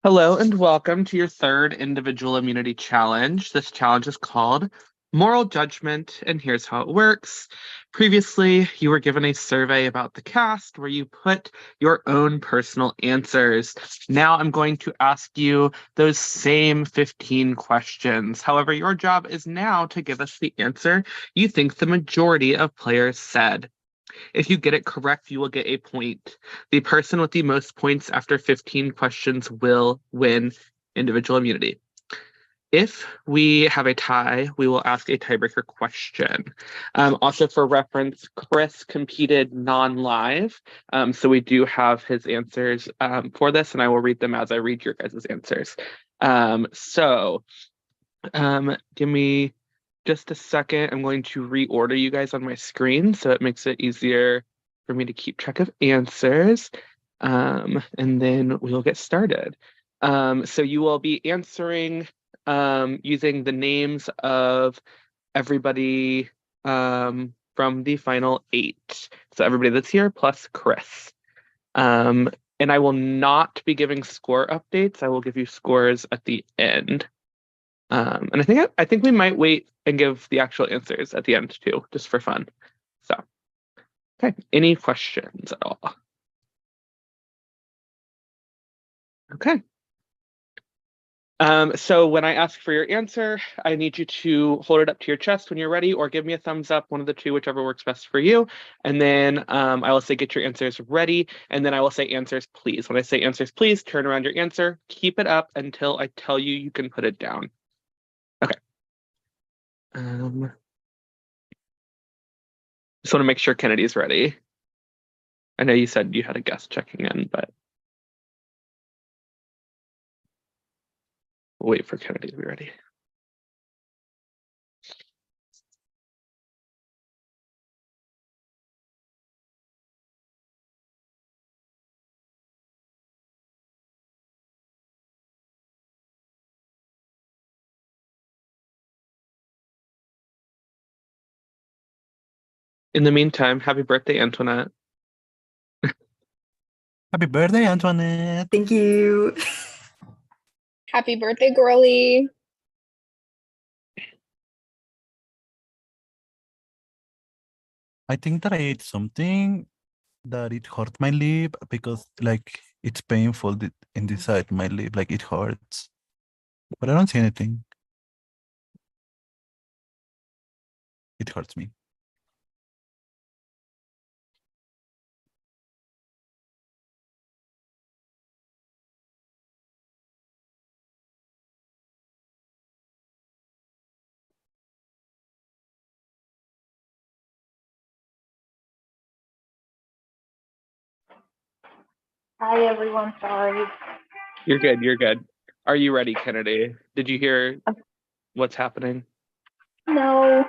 Hello and welcome to your third individual immunity challenge. This challenge is called Moral Judgment, and here's how it works. Previously, you were given a survey about the cast where you put your own personal answers. Now I'm going to ask you those same 15 questions. However, your job is now to give us the answer you think the majority of players said. If you get it correct, you will get a point. The person with the most points after 15 questions will win individual immunity. If we have a tie, we will ask a tiebreaker question. Also, for reference, Chris competed non-live, so we do have his answers for this, and I will read them as I read your guys' answers. Give me just a second. I'm going to reorder you guys on my screen so it makes it easier for me to keep track of answers. And then we'll get started. So you will be answering using the names of everybody from the final 8. So everybody that's here plus Chris. And I will not be giving score updates. I will give you scores at the end. And I think we might wait and give the actual answers at the end too, just for fun. So, okay, any questions at all? Okay. So when I ask for your answer, I need you to hold it up to your chest when you're ready, or give me a thumbs up, one of the two, whichever works best for you. And then I will say, get your answers ready. And then I will say answers, please. When I say answers, please, turn around your answer, keep it up until I tell you you can put it down. Okay. Just want to make sure Kennedy's ready. I know you said you had a guest checking in, but we'll wait for Kennedy to be ready. In the meantime, happy birthday, Antoinette. Happy birthday, Antoinette. Thank you. Happy birthday, girly. I think that I ate something that it hurt my lip because like it's painful in this side my lip, like it hurts. But I don't see anything. It hurts me. Hi, everyone. Sorry. You're good. You're good. Are you ready, Kennedy? Did you hear what's happening? No.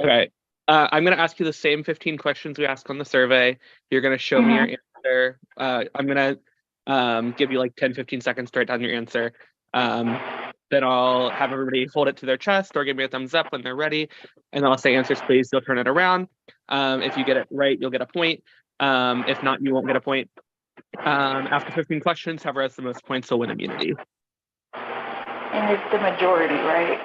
Okay. I'm going to ask you the same 15 questions we asked on the survey. You're going to show me your answer. I'm going to give you like 10, 15 seconds to write down your answer. Then I'll have everybody hold it to their chest or give me a thumbs up when they're ready. And then I'll say answers, please. You'll turn it around. If you get it right, you'll get a point. If not, you won't get a point. After 15 questions, whoever has the most points will win immunity. And it's the majority, right?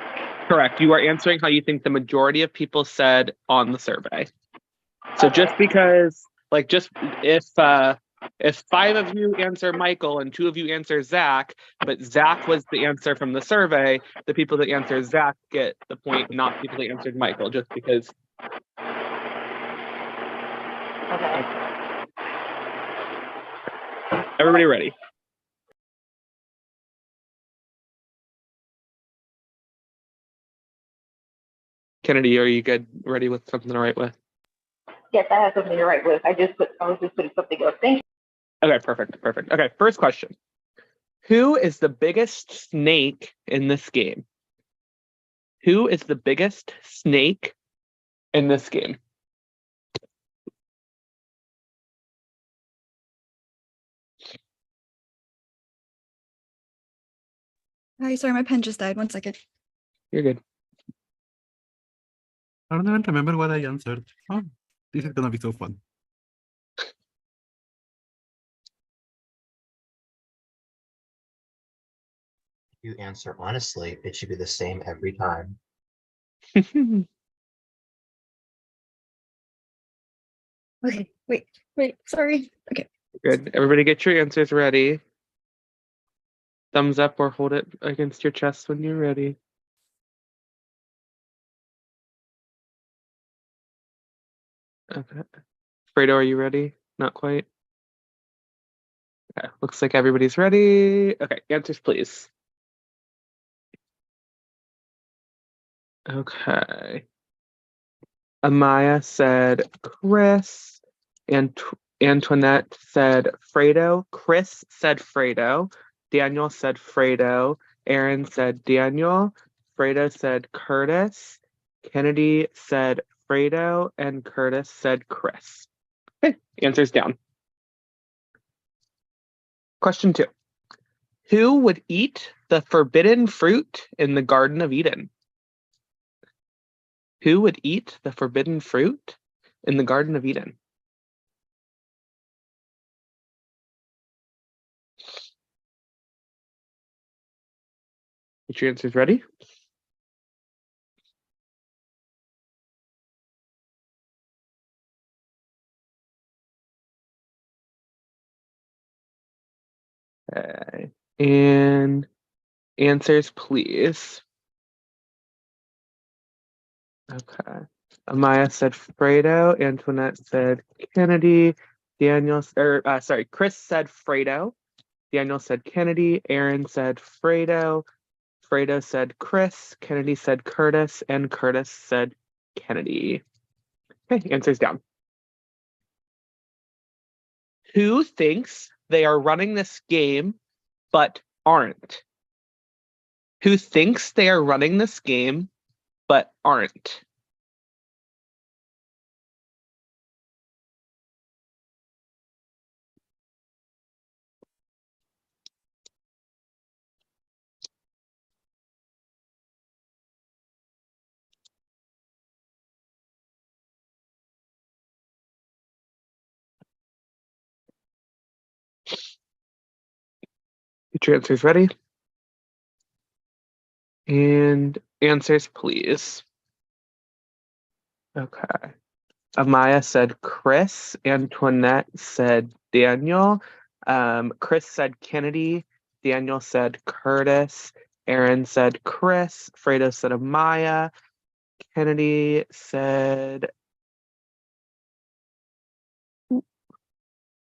Correct. You are answering how you think the majority of people said on the survey. So Okay. just because, like, just if 5 of you answer Michael and 2 of you answer Zach, but Zach was the answer from the survey, the people that answer Zach get the point, not people that answered Michael, just because. Okay. Everybody ready? Kennedy, are you good? Ready with something to write with? Yes, I have something to write with. I was just putting something up. Thank you. Okay, perfect. Okay, first question. Who is the biggest snake in this game? Who is the biggest snake in this game? Hi, sorry, my pen just died. 1 second. You're good. I don't even remember what I answered. Oh, this is gonna be so fun. You answer honestly, it should be the same every time. Okay, wait, sorry. Okay. Good. Everybody get your answers ready. Thumbs up or hold it against your chest when you're ready. Okay. Fredo, are you ready? Not quite. Okay. Looks like everybody's ready. Okay, answers please. Okay. Amaya said Chris. Antoinette said Fredo. Chris said Fredo. Daniel said Fredo. Aaron said Daniel. Fredo said Curtis. Kennedy said Fredo. And Curtis said Chris. Okay, answers down. Question 2. Who would eat the forbidden fruit in the Garden of Eden? Who would eat the forbidden fruit in the Garden of Eden? Get your answers ready. Okay. And answers, please. Okay. Amaya said Fredo. Antoinette said Kennedy. Chris said Fredo. Daniel said Kennedy. Aaron said Fredo. Fredo said Chris. Kennedy said Curtis. And Curtis said Kennedy. Okay, answers down. Who thinks they are running this game but aren't? Who thinks they are running this game but aren't? Get your answers ready. And answers, please. Okay. Amaya said Chris. Antoinette said Daniel. Chris said Kennedy. Daniel said Curtis. Aaron said Chris. Fredo said Amaya. Kennedy said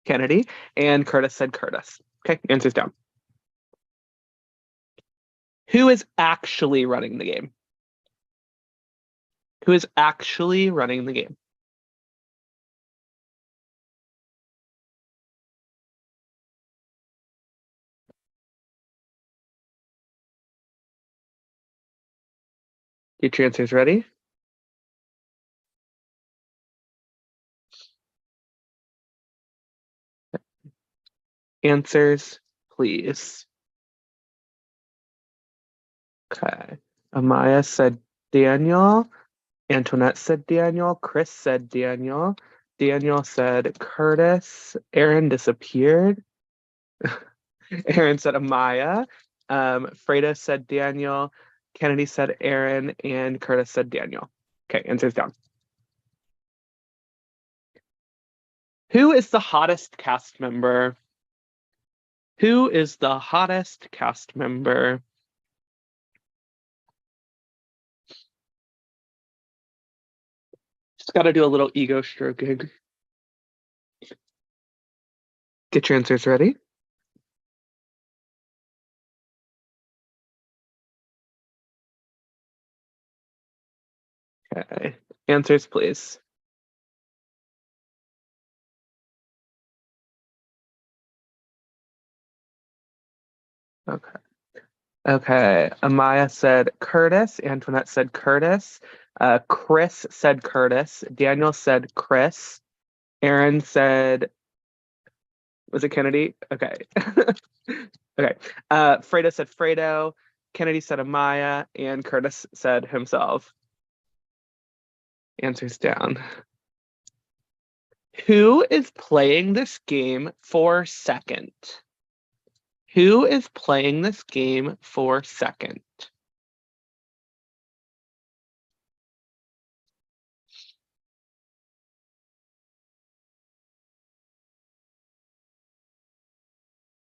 Kennedy. And Curtis said Curtis. Okay, answers down. Who is actually running the game? Who is actually running the game? Get your answers ready. Answers, please. Okay. Amaya said Daniel. Antoinette said Daniel. Chris said Daniel. Daniel said Curtis. Aaron disappeared. Aaron said Amaya. Fredo said Daniel. Kennedy said Aaron. And Curtis said Daniel. Okay, answers down. Who is the hottest cast member? Who is the hottest cast member? Just got to do a little ego stroking. Get your answers ready. Okay. Answers, please. Okay. Okay. Amaya said Curtis. Antoinette said Curtis. Chris said Curtis. Daniel said Chris. Aaron said, was it Kennedy? Okay. Okay. Fredo said Fredo. Kennedy said Amaya. And Curtis said himself. Answers down. Who is playing this game for second? Who is playing this game for second?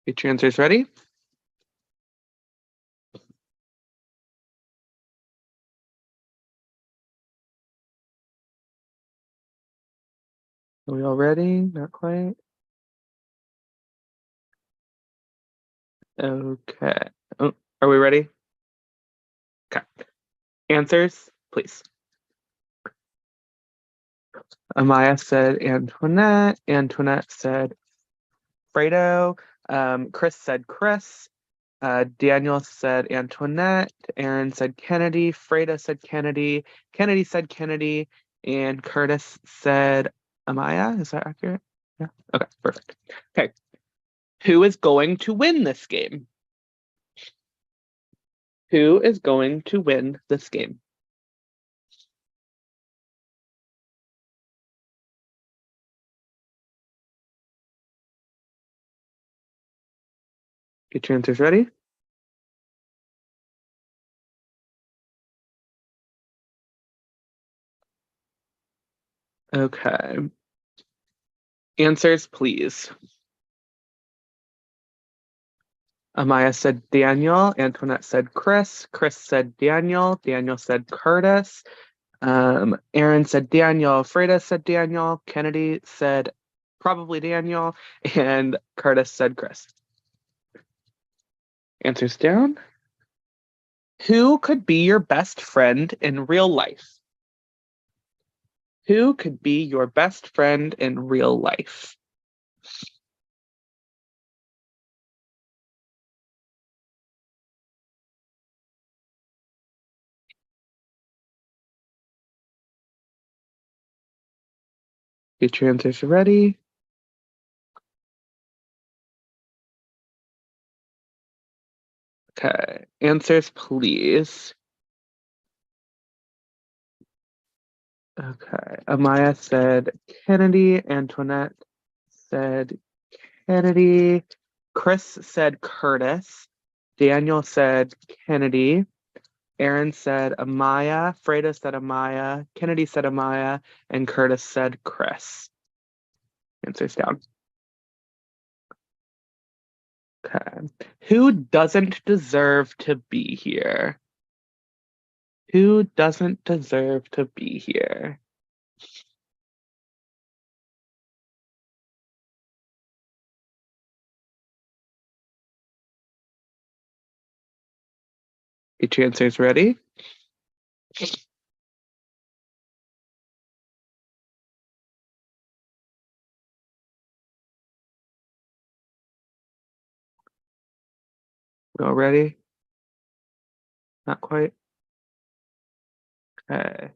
Get your answers ready. Are we all ready? Not quite. Okay. Oh, are we ready? Okay. Answers, please. Amaya said Antoinette. Antoinette said Fredo. Chris said Chris. Daniel said Antoinette. Aaron said Kennedy. Fredo said Kennedy. Kennedy said Kennedy. And Curtis said Amaya. Is that accurate? Yeah. Okay, perfect. Okay. Who is going to win this game? Who is going to win this game? Get your answers ready. Okay. Answers, please. Amaya said Daniel. Antoinette said Chris. Chris said Daniel. Daniel said Curtis. Aaron said Daniel. Freda said Daniel. Kennedy said probably Daniel. And Curtis said Chris. Answers down. Who could be your best friend in real life? Who could be your best friend in real life? Get your answers ready. Okay, answers please. Okay, Amaya said Kennedy. Antoinette said Kennedy. Chris said Curtis. Daniel said Kennedy. Aaron said Amaya. Freda said Amaya. Kennedy said Amaya. And Curtis said Chris. Answers down. Okay. Who doesn't deserve to be here? Who doesn't deserve to be here? Get your answers ready. We all ready? Not quite. Okay.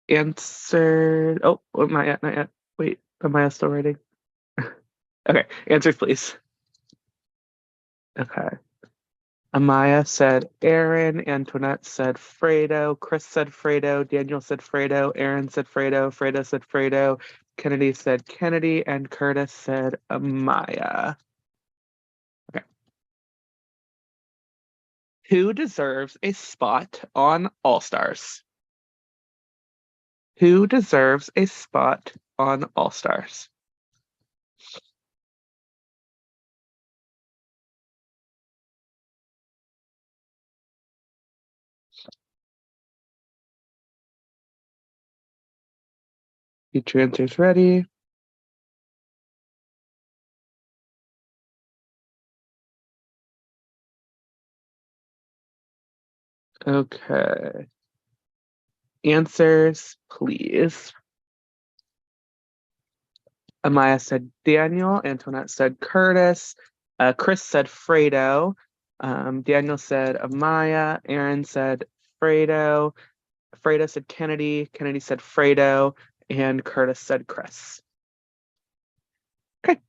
Answered. Oh, not yet, not yet. Wait, am I still writing? Okay, answers please. Okay. Amaya said Aaron, Antoinette said Fredo, Chris said Fredo, Daniel said Fredo, Aaron said Fredo, Fredo said Fredo, Kennedy said Kennedy, and Curtis said Amaya. Okay. Who deserves a spot on All Stars? Who deserves a spot on All Stars? Get your answers ready. Okay. Answers, please. Amaya said Daniel. Antoinette said Curtis. Chris said Fredo. Daniel said Amaya. Aaron said Fredo. Fredo said Kennedy. Kennedy said Fredo. And Curtis said Chris. Okay.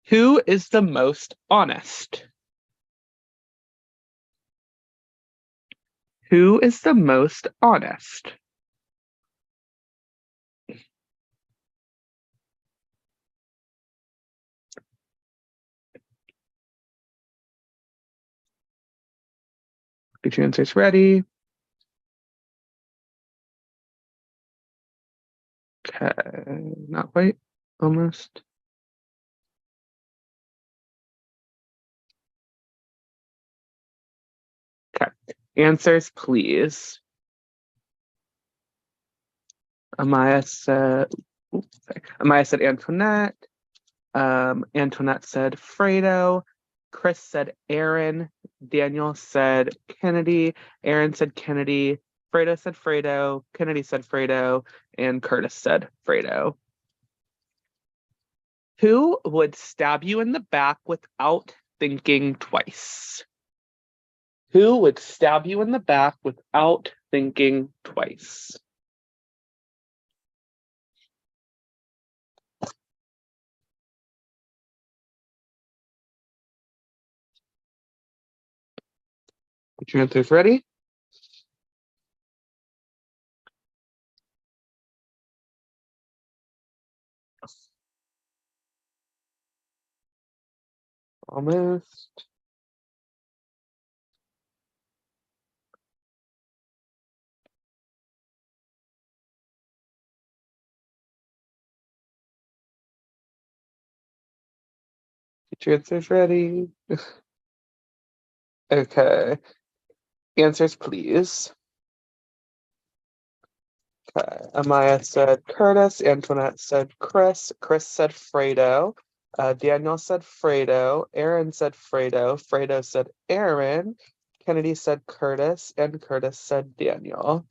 Who is the most honest? Who is the most honest? Get your answers ready. Okay, not quite, almost. Okay, answers, please. Amaya said, Amaya said Antoinette. Antoinette said Fredo. Chris said Aaron. Daniel said Kennedy. Aaron said Kennedy. Fredo said Fredo. Kennedy said Fredo. And Curtis said Fredo. Who would stab you in the back without thinking twice? Who would stab you in the back without thinking twice? Get your answers ready. Almost. Get your answers ready. Okay. Answers, please. Okay. Amaya said Curtis. Antoinette said Chris. Chris said Fredo. Daniel said Fredo. Aaron said Fredo. Fredo said Aaron. Kennedy said Curtis. And Curtis said Daniel.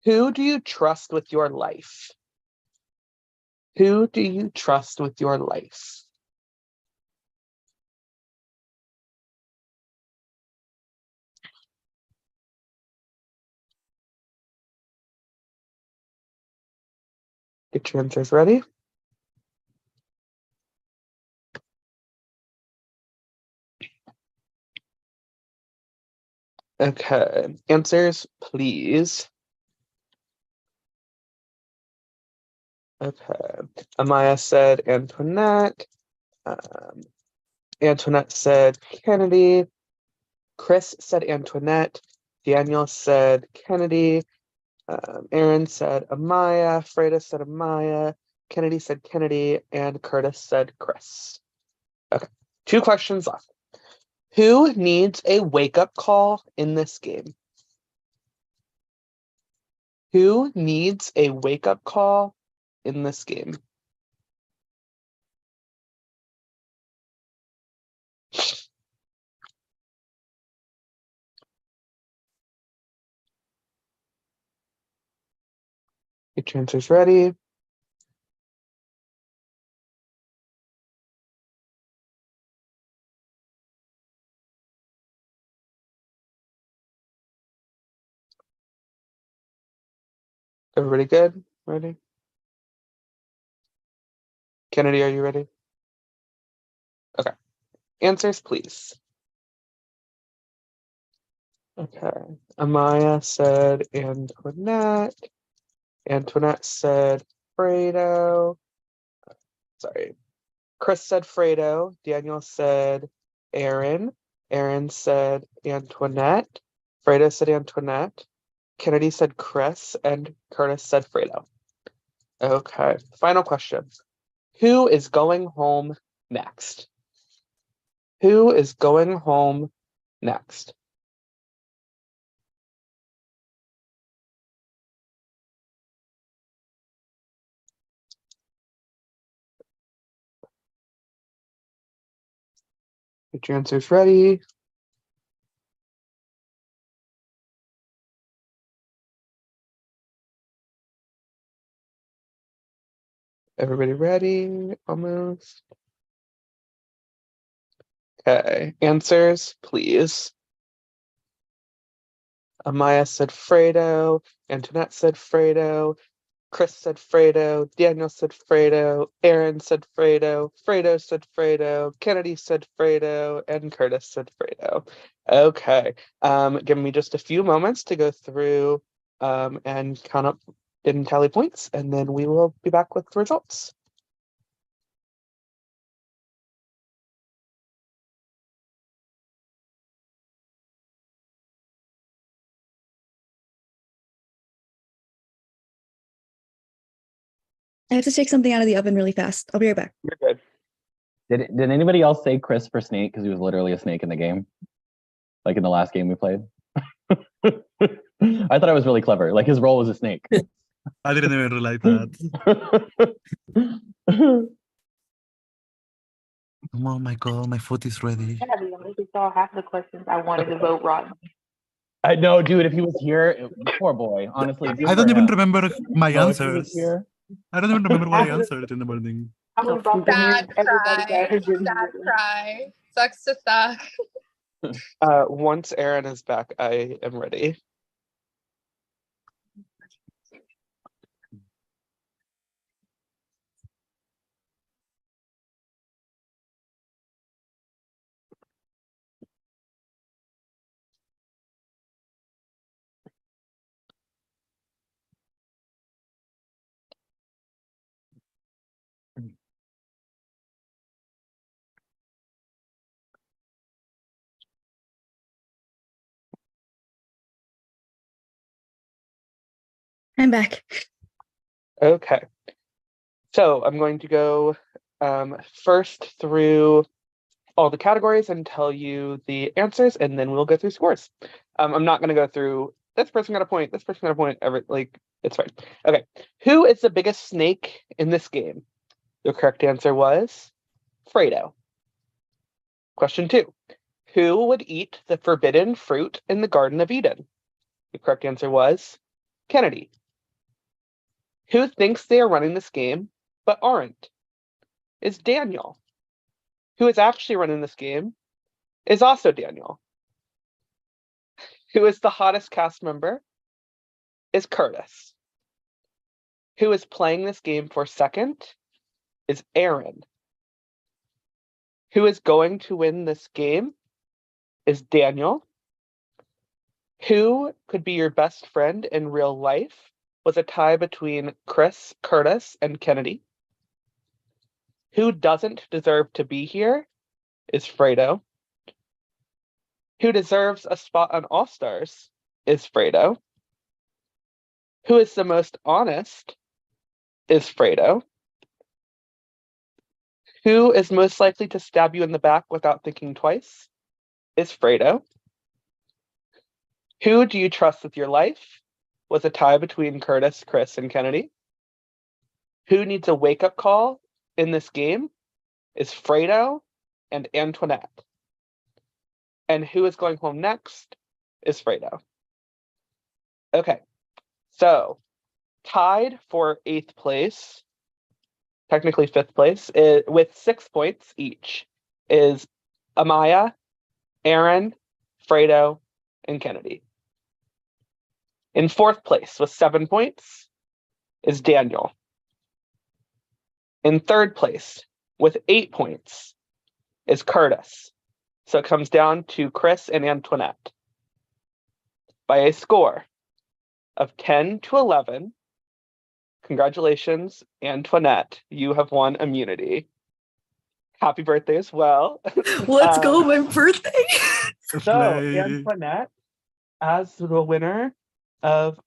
Who do you trust with your life? Who do you trust with your life? Get your answers ready. Okay, answers, please. Okay, Amaya said Antoinette. Antoinette said Kennedy. Chris said Antoinette. Daniel said Kennedy. Aaron said Amaya. Fredo said Amaya. Kennedy said Kennedy. And Curtis said Chris. Okay, 2 questions left. Who needs a wake-up call in this game? Who needs a wake-up call in this game? Get your answers ready. Everybody good? Ready? Kennedy, are you ready? Okay. Answers, please. Okay. Amaya said Antoinette. Antoinette said Fredo. Sorry. Chris said Fredo. Daniel said Aaron. Aaron said Antoinette. Fredo said Antoinette. Kennedy said Chris. And Curtis said Fredo. Okay. Final question. Who is going home next? Who is going home next? Get your answers ready. Everybody ready? Almost. Okay. Answers, please. Amaya said Fredo. Antoinette said Fredo. Chris said Fredo. Daniel said Fredo. Aaron said Fredo. Fredo said Fredo. Kennedy said Fredo. And Curtis said Fredo. Okay. Give me just a few moments to go through and count up and tally points, and then we will be back with the results. I have to take something out of the oven really fast. I'll be right back. You're good. Did anybody else say Chris for snake because he was literally a snake in the game, like in the last game we played? I thought I was really clever. Like his role was a snake. I didn't even realize that. Oh my god, my food is ready. Yeah, the only thing saw half the questions I wanted to vote Rodney. I know, dude. If he was here, poor boy. Honestly, good I don't for even him. remember my No, if he was answers. here- I don't even remember what I answered in the morning. I would have brought the news. Sad Everybody cry. got his Sad cry. Sucks to suck. Once Aaron is back, I am ready. I'm back. Okay. So I'm going to go first through all the categories and tell you the answers, and then we'll go through scores. I'm not going to go through this person got a point, this person got a point, it's fine. Okay. Who is the biggest snake in this game? The correct answer was Fredo. Question 2. Who would eat the forbidden fruit in the Garden of Eden? The correct answer was Kennedy. Who thinks they are running this game but aren't? Is Daniel. Who is actually running this game is also Daniel. Who is the hottest cast member is Curtis. Who is playing this game for second is Aaron. Who is going to win this game is Daniel. Who could be your best friend in real life was a tie between Chris, Curtis, and Kennedy. Who doesn't deserve to be here is Fredo. Who deserves a spot on All Stars is Fredo. Who is the most honest is Fredo. Who is most likely to stab you in the back without thinking twice is Fredo. Who do you trust with your life was a tie between Curtis, Chris, and Kennedy. Who needs a wake-up call in this game is Fredo and Antoinette. And who is going home next is Fredo. Okay, so tied for 8th place, technically 5th place, with 6 points each, is Amaya, Aaron, Fredo, and Kennedy. In 4th place with 7 points is Daniel. In 3rd place with 8 points is Curtis. So it comes down to Chris and Antoinette. By a score of 10 to 11, congratulations, Antoinette, you have won immunity. Happy birthday as well. Let's go, my birthday. So Slay. Antoinette, as the winner of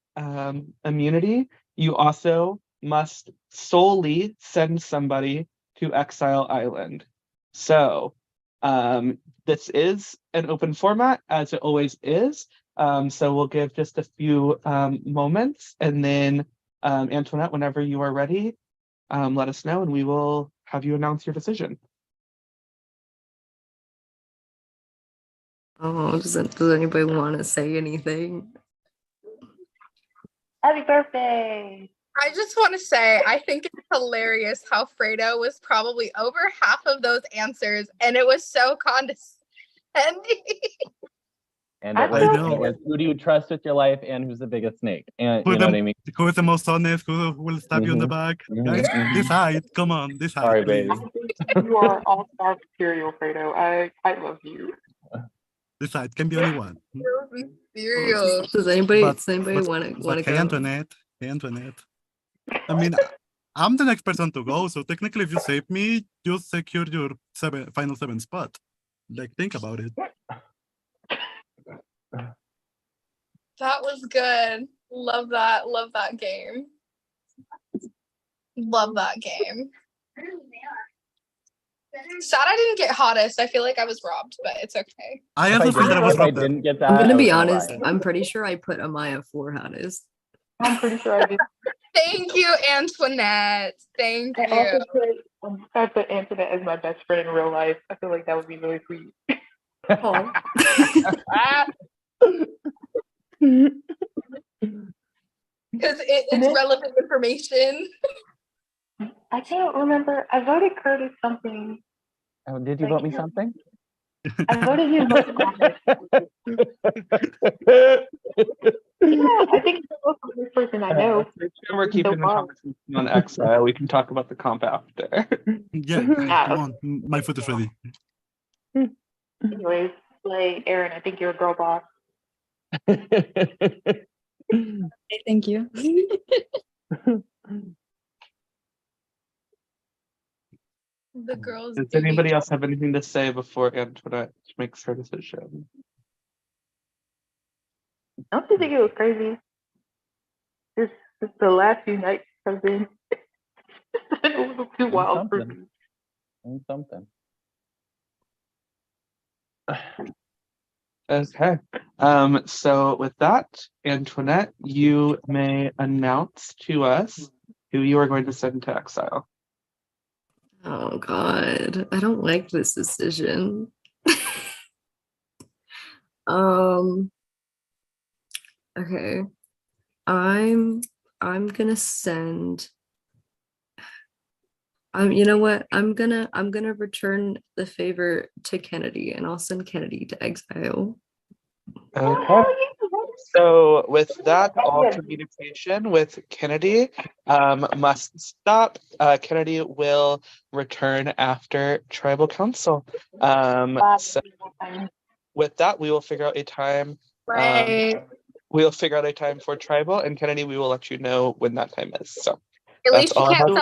immunity, you also must solely send somebody to Exile Island. So this is an open format, as it always is. So we'll give just a few moments, and then Antoinette, whenever you are ready, let us know, and we will have you announce your decision. Oh, does anybody want to say anything? Happy birthday! I just want to say, I think it's hilarious how Fredo was probably over half of those answers, and it was so condescending. And I it was, know. it was who do you trust with your life and who's the biggest snake? And Who you know the- what I mean? Who is the most honest? Who will stab you in the Mhm. back? Mhm, Guys, mhm. decide. Come on, decide, Sorry, please. baby. You are all-star material, Fredo. I love you. Decide. Can be only one. Cereal. Does anybody But- want to But hey, go? Antoinette. Hey, Antoinette. I mean, I'm the next person to go, so technically, if you save me, you secured your final 7 spot. Like, think about it. That was good. Love that. Love that game. Love that game. Sad I didn't get hottest. I feel like I was robbed, but it's okay. I If also feel that I was if I robbed there. didn't get that, I'm I gonna was be honest. cry. I'm pretty sure I put Amaya for hottest. I'm pretty sure I did. Thank you, Antoinette. Thank I you. also put Antoinette as my best friend in real life. I feel like that would be really sweet. Oh. Because it's relevant information. I can't remember. I voted Curtis something. Oh, did you vote me something? I voted him most honest. Yeah, I think he's the most honest person I know. We're keeping the conversation on Exile. We can talk about the comp after. Yeah, Ah, come on. My foot is ready. Anyways, like Aaron, I think you're a girl boss. Thank you. The girls. Does anybody else have anything to say before Antoinette makes her decision? I don't think it was crazy. Just the last few nights have been a little too wild for me. Something. Okay. So with that, Antoinette, you may announce to us who you are going to send to exile. Oh God, I don't like this decision. Okay. I'm gonna send you know what? I'm gonna return the favor to Kennedy, and I'll send Kennedy to exile. Okay. So with that, all communication with Kennedy must stop. Kennedy will return after tribal council. So with that, we will figure out a time. Right. We'll figure out a time for tribal, and Kennedy, we will let you know when that time is. So At that's least you all I can't have.